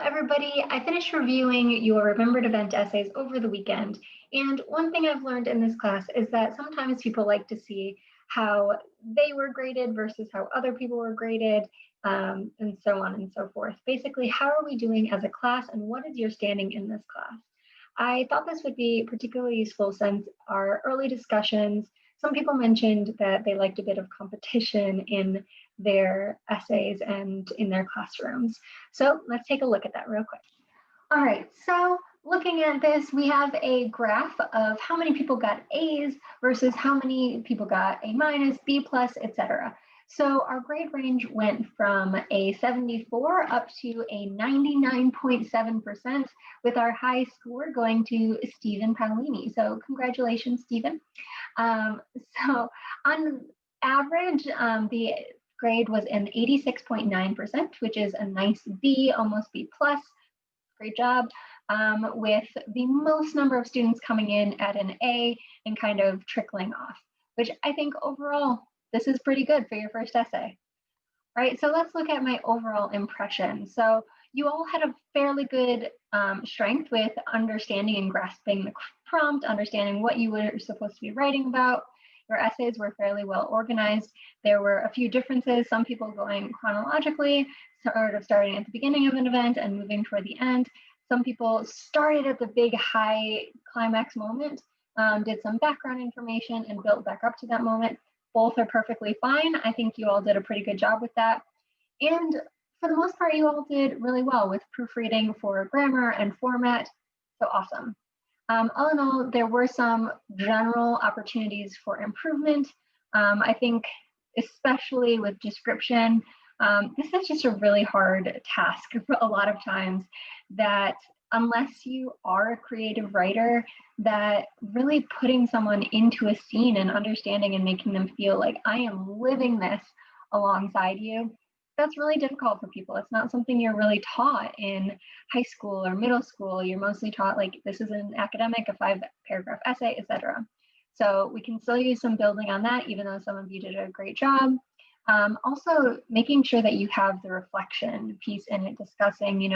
Everybody. I finished reviewing your remembered event essays over the weekend. And one thing I've learned in this class is that sometimes people like to see how they were graded versus how other people were graded, and so on and so forth. Basically, how are we doing as a class and what is your standing in this class? I thought this would be particularly useful since our early discussions, some people mentioned that they liked a bit of competition in their essays and in their classrooms. So let's take a look at that real quick. All right, so looking at this, we have a graph of how many people got A's versus how many people got A minus, B plus, etc. So our grade range went from a 74 up to a 99.7%, with our high score going to Stephen Paolini. So congratulations, Stephen. So on average, the grade was an 86.9%, which is a nice B, almost B plus. Great job. With the most number of students coming in at an A and kind of trickling off, which I think overall, this is pretty good for your first essay. All right, so let's look at my overall impression. So you all had a fairly good strength with understanding and grasping the prompt, understanding what you were supposed to be writing about. Your essays were fairly well organized. There were a few differences, some people going chronologically, sort of starting at the beginning of an event and moving toward the end. Some people started at the big high climax moment, did some background information and built back up to that moment. Both are perfectly fine. I think you all did a pretty good job with that. And for the most part, you all did really well with proofreading for grammar and format. So awesome. All in all, there were some general opportunities for improvement. I think especially with description, this is just a really hard task a lot of times, that unless you are a creative writer, that really putting someone into a scene and understanding and making them feel like I am living this alongside you, that's really difficult for people. It's not something you're really taught in high school or middle school. You're mostly taught like this is an academic, a 5-paragraph essay, etc. So we can still use some building on that, even though some of you did a great job. Also making sure that you have the reflection piece in it, discussing,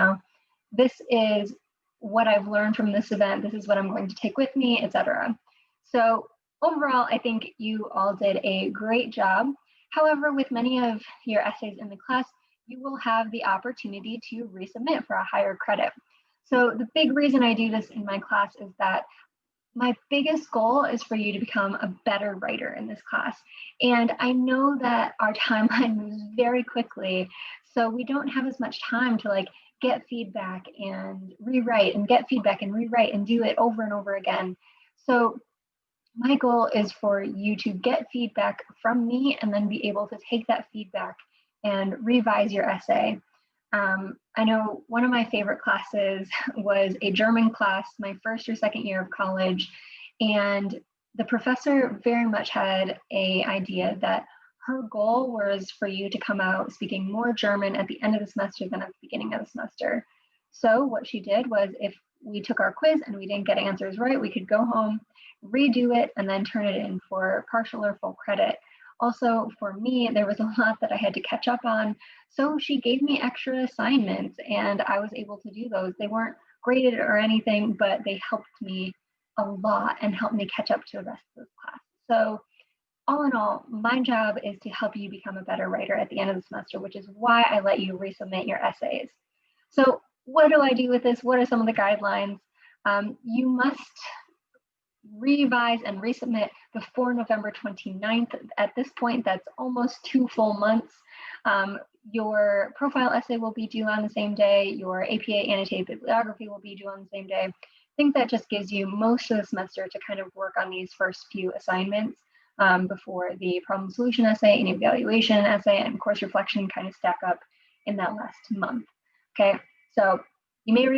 this is what I've learned from this event, this is what I'm going to take with me, etc. So overall, I think you all did a great job. However, with many of your essays in the class, you will have the opportunity to resubmit for a higher credit. So the big reason I do this in my class is that my biggest goal is for you to become a better writer in this class. And I know that our timeline moves very quickly, so we don't have as much time to get feedback and rewrite and get feedback and rewrite and do it over and over again. So my goal is for you to get feedback from me and then be able to take that feedback and revise your essay. I know one of my favorite classes was a German class, my first or second year of college, and the professor very much had an idea that her goal was for you to come out speaking more German at the end of the semester than at the beginning of the semester. So what she did was, if we took our quiz and we didn't get answers right, we could go home, redo it, and then turn it in for partial or full credit. Also, for me, there was a lot that I had to catch up on, so she gave me extra assignments and I was able to do those. They weren't graded or anything, but they helped me a lot and helped me catch up to the rest of this class. So all in all, my job is to help you become a better writer at the end of the semester, which is why I let you resubmit your essays. So what do I do with this? What are some of the guidelines? You must revise and resubmit before November 29th. At this point, that's almost 2 full months. Your profile essay will be due on the same day. Your APA annotated bibliography will be due on the same day. I think that just gives you most of the semester to kind of work on these first few assignments before the problem solution essay and evaluation essay and course reflection kind of stack up in that last month. Okay, so you may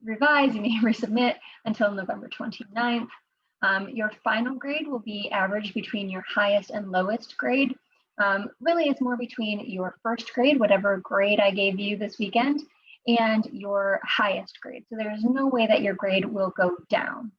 revise, you may resubmit until November 29th. Your final grade will be averaged between your highest and lowest grade. Really, it's more between your first grade, whatever grade I gave you this weekend, and your highest grade. So there's no way that your grade will go down.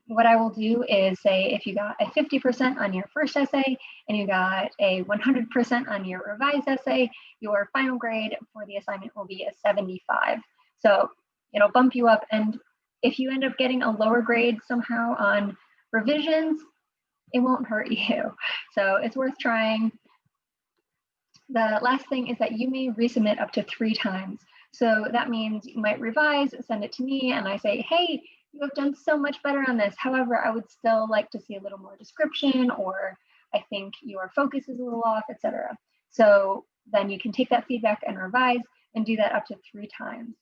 What I will do is say if you got a 50% on your first essay and you got a 100% on your revised essay, your final grade for the assignment will be a 75. So it'll bump you up. And if you end up getting a lower grade somehow on revisions, it won't hurt you. So it's worth trying. The last thing is that you may resubmit up to 3 times. So that means you might revise, send it to me, and I say, hey, you have done so much better on this. However, I would still like to see a little more description, or I think your focus is a little off, etc. So then you can take that feedback and revise and do that up to 3 times.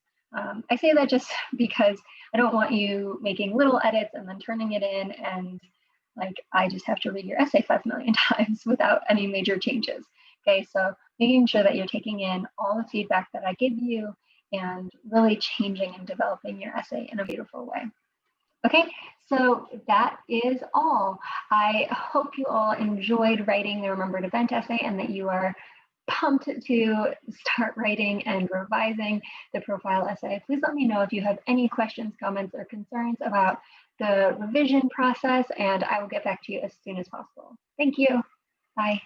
I say that just because I don't want you making little edits and then turning it in, and like I just have to read your essay 5 million times without any major changes. Okay, so making sure that you're taking in all the feedback that I give you and really changing and developing your essay in a beautiful way. Okay, so that is all. I hope you all enjoyed writing the Remembered Event essay and that you are pumped to start writing and revising the profile essay. Please let me know if you have any questions, comments, or concerns about the revision process, and I will get back to you as soon as possible. Thank you. Bye.